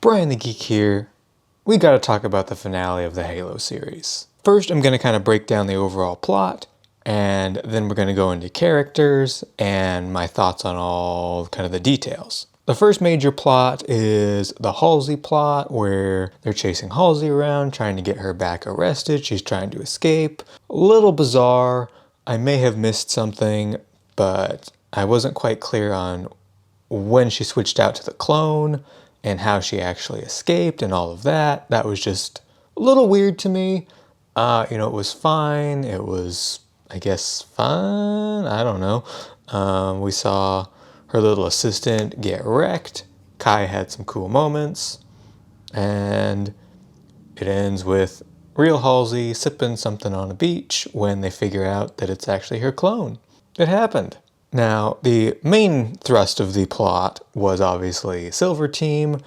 Brian the Geek here. We gotta talk about the finale of the Halo series. First, I'm gonna kind of break down the overall plot, and then we're gonna go into characters and my thoughts on all kind of the details. The first major plot is the Halsey plot, where they're chasing Halsey around, trying to get her back arrested. She's trying to escape. A little bizarre. I may have missed something, but I wasn't quite clear on when she switched out to the clone and how she actually escaped and all of that. That was just a little weird to me. It was fine. It was, I guess, fun. I don't know. We saw her little assistant get wrecked. Kai had some cool moments. And it ends with real Halsey sipping something on a beach when they figure out that it's actually her clone. It happened. Now, the main thrust of the plot was obviously Silver Team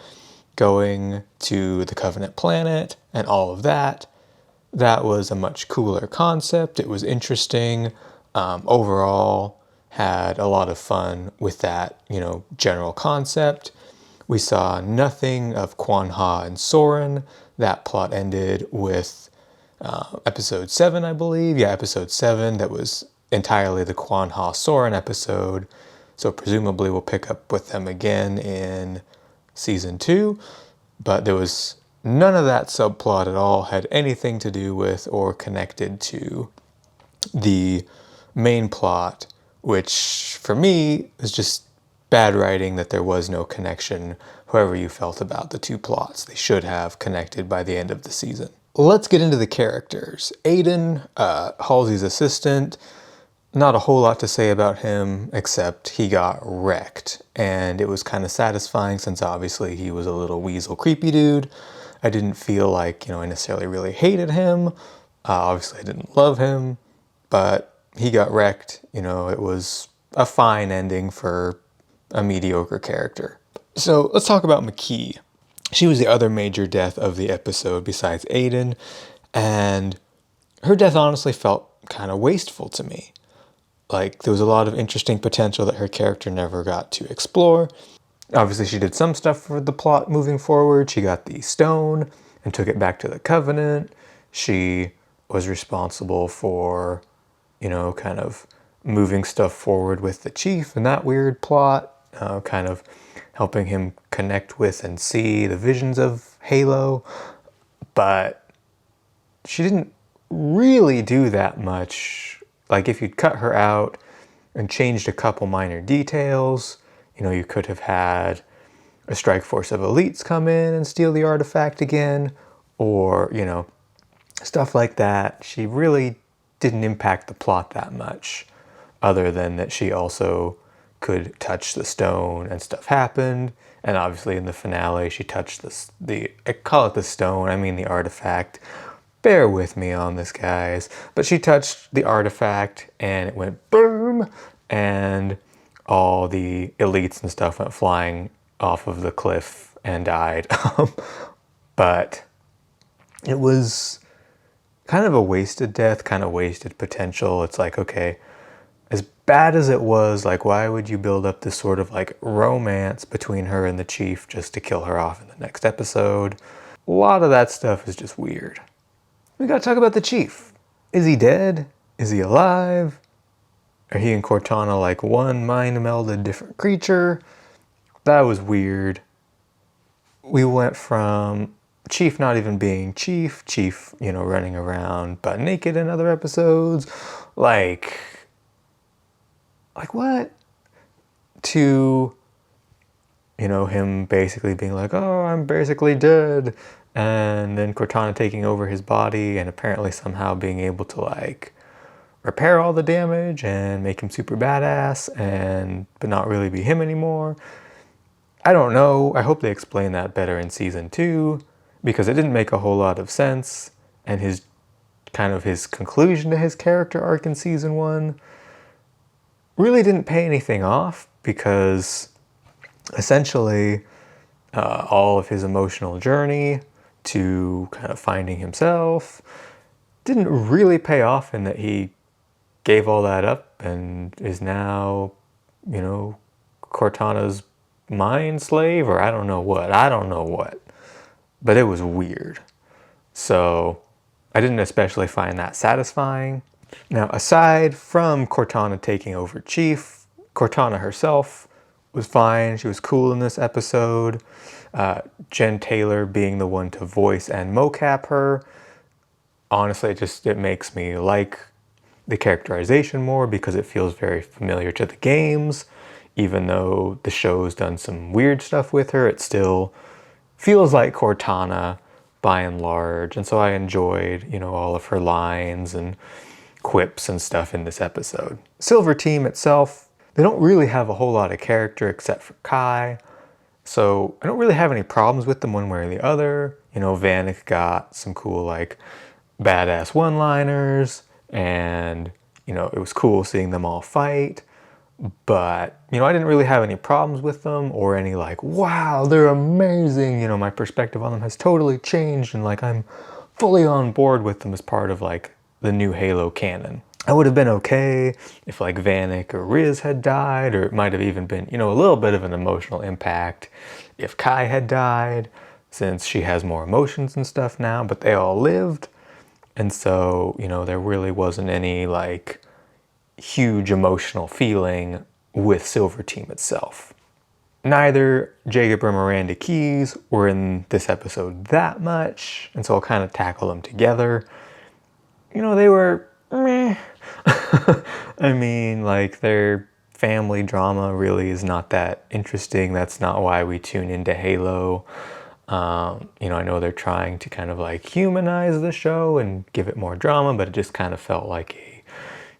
going to the Covenant planet and all of that. That was a much cooler concept. It was interesting. Overall, had a lot of fun with that, general concept. We saw nothing of Quan Ha and Soren. That plot ended with episode 7, I believe. Yeah, episode 7. That was entirely the Quan Ha Soren episode. So presumably we'll pick up with them again in season 2. But there was none of that subplot at all had anything to do with or connected to the main plot, which for me is just bad writing that there was no connection, however you felt about the two plots. They should have connected by the end of the season. Let's get into the characters. Aiden, Halsey's assistant, not a whole lot to say about him, except he got wrecked. And it was kind of satisfying since obviously he was a little weasel creepy dude. I didn't feel like, I necessarily really hated him. Obviously I didn't love him, but he got wrecked. It was a fine ending for a mediocre character. So let's talk about McKee. She was the other major death of the episode besides Aiden, and her death honestly felt kind of wasteful to me. Like, there was a lot of interesting potential that her character never got to explore. Obviously, she did some stuff for the plot moving forward. She got the stone and took it back to the Covenant. She was responsible for, kind of moving stuff forward with the Chief and that weird plot, kind of helping him connect with and see the visions of Halo. But she didn't really do that much. Like, if you'd cut her out and changed a couple minor details, you could have had a strike force of elites come in and steal the artifact again, or, stuff like that. She really didn't impact the plot that much, other than that she also could touch the stone and stuff happened. And obviously in the finale, she touched I call it the stone, I mean the artifact. Bear with me on this, guys. But she touched the artifact and it went boom, and all the elites and stuff went flying off of the cliff and died. But it was kind of a wasted death, kind of wasted potential. It's like, okay, as bad as it was, like, why would you build up this sort of like romance between her and the Chief just to kill her off in the next episode? A lot of that stuff is just weird. We gotta talk about the Chief. Is he dead? Is he alive? Are he and Cortana like one mind-melded different creature? That was weird. We went from Chief not even being Chief, running around butt naked in other episodes, like what? To, him basically being like, oh, I'm basically dead. And then Cortana taking over his body and apparently somehow being able to like repair all the damage and make him super badass, but not really be him anymore. I don't know. I hope they explain that better in season 2, because it didn't make a whole lot of sense. And his conclusion to his character arc in season 1 really didn't pay anything off, because essentially all of his emotional journey to kind of finding himself didn't really pay off, in that he gave all that up and is now, Cortana's mind slave, or I don't know what. but it was weird. So I didn't especially find that satisfying. Now, aside from Cortana taking over Chief, Cortana herself was fine. She was cool in this episode. Jen Taylor being the one to voice and mocap her, honestly, it makes me like the characterization more because it feels very familiar to the games. Even though the show's done some weird stuff with her, it still feels like Cortana by and large. And so I enjoyed, all of her lines and quips and stuff in this episode. Silver Team itself, they don't really have a whole lot of character except for Kai. So I don't really have any problems with them one way or the other. Vanek got some cool, badass one-liners, and, it was cool seeing them all fight. But, I didn't really have any problems with them or any wow, they're amazing. My perspective on them has totally changed and I'm fully on board with them as part of the new Halo canon. I would have been okay if Vanek or Riz had died, or it might have even been, a little bit of an emotional impact if Kai had died, since she has more emotions and stuff now, but they all lived. And so, there really wasn't any huge emotional feeling with Silver Team itself. Neither Jacob or Miranda Keyes were in this episode that much, and so I'll kind of tackle them together. They were meh. I mean, their family drama really is not that interesting. That's not why we tune into Halo. I know they're trying to kind of humanize the show and give it more drama, but it just kind of felt like a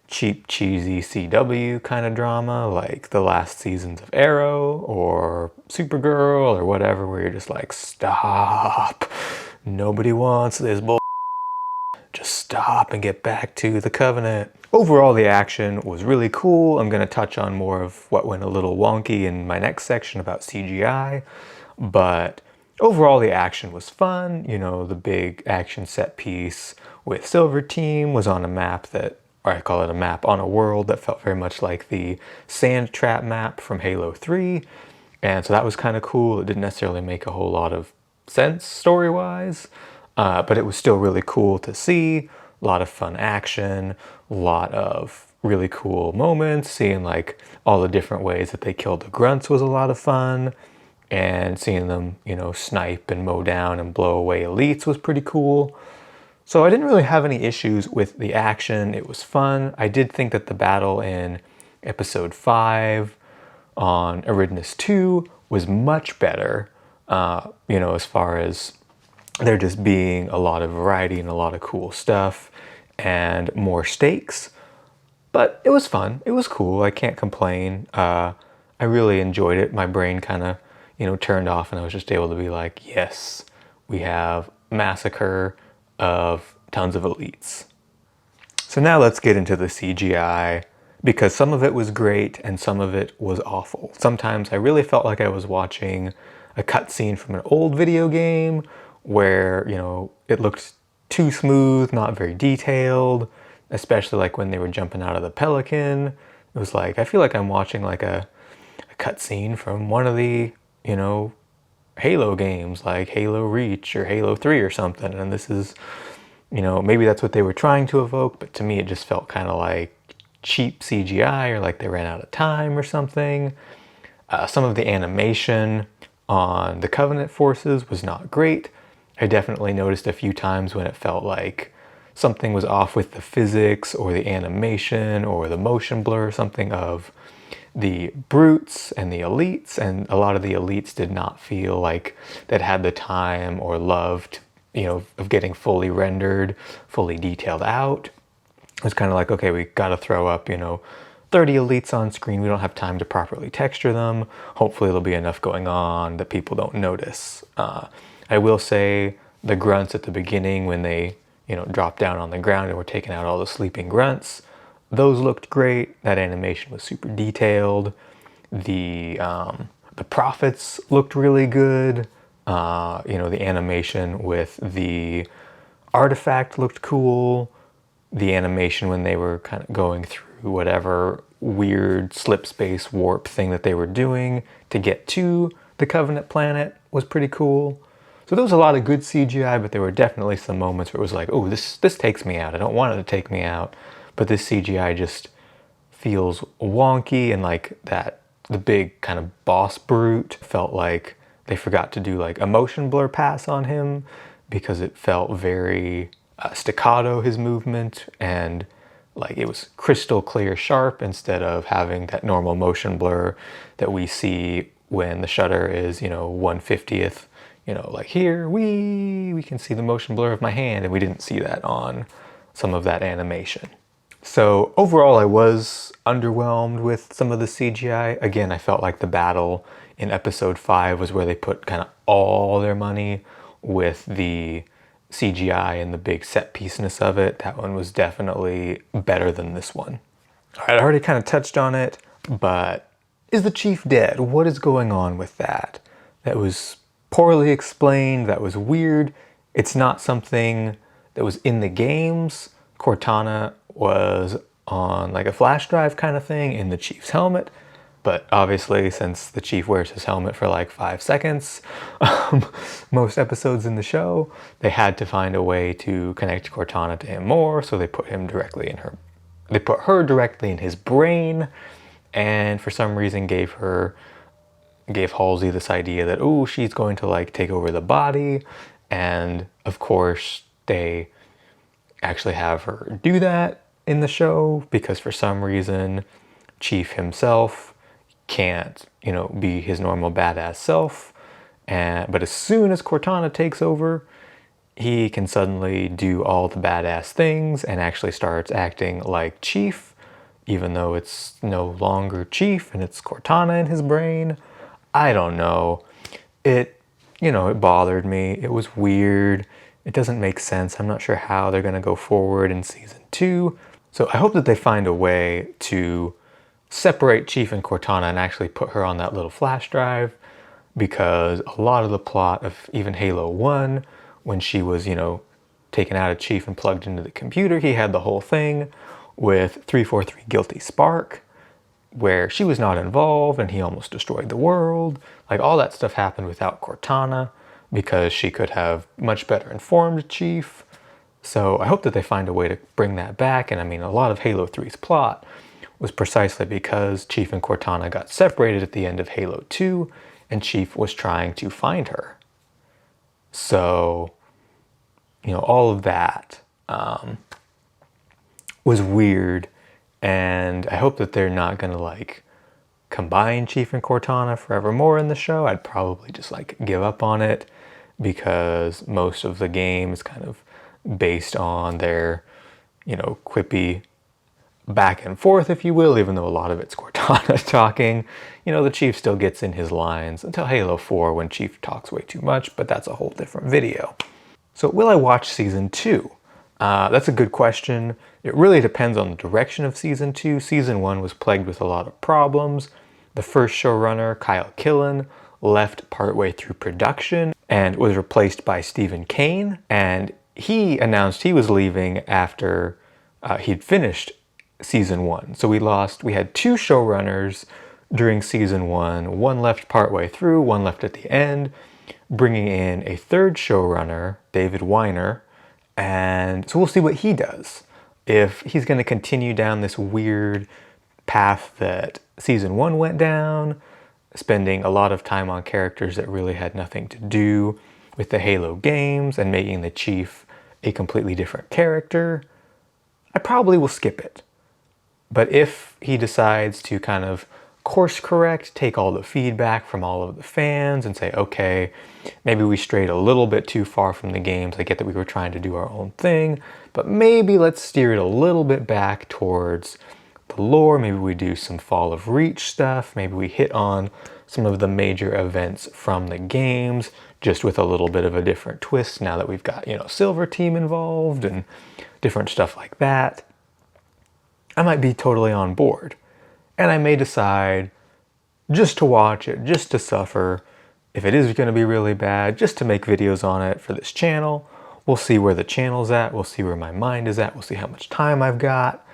cheap, cheesy CW kind of drama, like the last seasons of Arrow or Supergirl or whatever, where you're just stop. Nobody wants this bull. Just stop and get back to the Covenant. Overall, the action was really cool. I'm going to touch on more of what went a little wonky in my next section about CGI, but overall, the action was fun. The big action set piece with Silver Team was on a map or I call it a map on a world that felt very much like the Sand Trap map from Halo 3. And so that was kind of cool. It didn't necessarily make a whole lot of sense story-wise, but it was still really cool to see. A lot of fun action, a lot of really cool moments. Seeing all the different ways that they killed the grunts was a lot of fun. And seeing them, snipe and mow down and blow away elites was pretty cool. So I didn't really have any issues with the action. It was fun. I did think that the battle in episode 5 on Eridanus 2 was much better, as far as there just being a lot of variety and a lot of cool stuff and more stakes. But it was fun. It was cool. I can't complain. I really enjoyed it. My brain kind of, turned off, and I was just able to be yes, we have massacre of tons of elites. So now let's get into the CGI, because some of it was great and some of it was awful. Sometimes I really felt like I was watching a cutscene from an old video game where, it looked too smooth, not very detailed, especially when they were jumping out of the Pelican. It was I feel like I'm watching a cutscene from one of the, Halo games, like Halo Reach or Halo 3 or something. And this is, maybe that's what they were trying to evoke, but to me it just felt kind of cheap CGI, or they ran out of time or something. Some of the animation on the Covenant forces was not great. I definitely noticed a few times when it felt like something was off with the physics or the animation or the motion blur or something of the brutes and the elites, and a lot of the elites did not feel like that had the time or love to, of getting fully rendered, fully detailed out. It was kind of okay, we got to throw up, 30 elites on screen. We don't have time to properly texture them. Hopefully there'll be enough going on that people don't notice. I will say the grunts at the beginning when they, dropped down on the ground and were taking out all the sleeping grunts, those looked great. That animation was super detailed. The prophets looked really good. The animation with the artifact looked cool. The animation when they were kind of going through whatever weird slip space warp thing that they were doing to get to the Covenant planet was pretty cool. So there was a lot of good CGI, but there were definitely some moments where it was like, oh, this takes me out. I don't want it to take me out. But this CGI just feels wonky, and like that, the big kind of boss brute felt like they forgot to do like a motion blur pass on him because it felt very staccato, his movement, and like it was crystal clear sharp instead of having that normal motion blur that we see when the shutter is, 1/50th, like here we can see the motion blur of my hand, and we didn't see that on some of that animation. So overall, I was underwhelmed with some of the CGI. Again, I felt like the battle in episode 5 was where they put kind of all their money with the CGI and the big set piece-ness of it. That one was definitely better than this one. All right, I already kind of touched on it, but is the chief dead? What is going on with that? That was poorly explained. That was weird. It's not something that was in the games. Cortana was on like a flash drive kind of thing in the chief's helmet. But obviously, since the chief wears his helmet for like 5 seconds, most episodes in the show, they had to find a way to connect Cortana to him more, so they put him directly in her. They put her directly in his brain, and for some reason gave Halsey this idea that, oh, she's going to like take over the body, and of course they actually have her do that in the show because for some reason Chief himself can't, be his normal badass self. But as soon as Cortana takes over, he can suddenly do all the badass things and actually starts acting like Chief, even though it's no longer Chief and it's Cortana in his brain. I don't know. It bothered me. It was weird. It doesn't make sense. I'm not sure how they're going to go forward in season 2. So I hope that they find a way to separate Chief and Cortana and actually put her on that little flash drive, because a lot of the plot of even Halo 1, when she was, taken out of Chief and plugged into the computer, he had the whole thing with 343 Guilty Spark, where she was not involved and he almost destroyed the world. Like all that stuff happened without Cortana because she could have much better informed Chief. So I hope that they find a way to bring that back. And I mean, a lot of Halo 3's plot was precisely because Chief and Cortana got separated at the end of Halo 2, and Chief was trying to find her. So, all of that was weird, and I hope that they're not going to like combine Chief and Cortana forevermore in the show. I'd probably just like give up on it because most of the game is kind of based on their, quippy back and forth, if you will, even though a lot of it's Cortana talking. The Chief still gets in his lines until Halo 4 when Chief talks way too much, but that's a whole different video. So will I watch season 2? That's a good question. It really depends on the direction of season 2. Season 1 was plagued with a lot of problems. The first showrunner, Kyle Killen, left partway through production and was replaced by Stephen Kane, and he announced he was leaving after he'd finished season 1. So we had 2 showrunners during season 1. One left partway through, one left at the end, bringing in a 3rd showrunner, David Weiner, and so we'll see what he does. If he's going to continue down this weird path that season 1 went down, spending a lot of time on characters that really had nothing to do with the Halo games and making the Chief a completely different character, I probably will skip it. But if he decides to kind of course correct, take all the feedback from all of the fans and say, okay, maybe we strayed a little bit too far from the games. I get that we were trying to do our own thing, but maybe let's steer it a little bit back towards the lore. Maybe we do some Fall of Reach stuff. Maybe we hit on some of the major events from the games, just with a little bit of a different twist now that we've got, Silver Team involved and different stuff like that. I might be totally on board. And I may decide just to watch it, just to suffer. If it is going to be really bad, just to make videos on it for this channel. We'll see where the channel's at. We'll see where my mind is at. We'll see how much time I've got.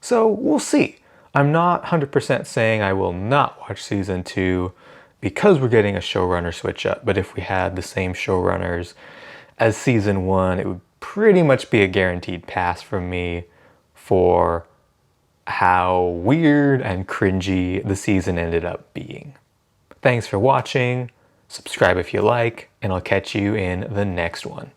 So we'll see. I'm not 100% saying I will not watch season 2. because we're getting a showrunner switch up. But if we had the same showrunners as season 1, it would pretty much be a guaranteed pass from me for how weird and cringy the season ended up being. Thanks for watching, subscribe if you like, and I'll catch you in the next one.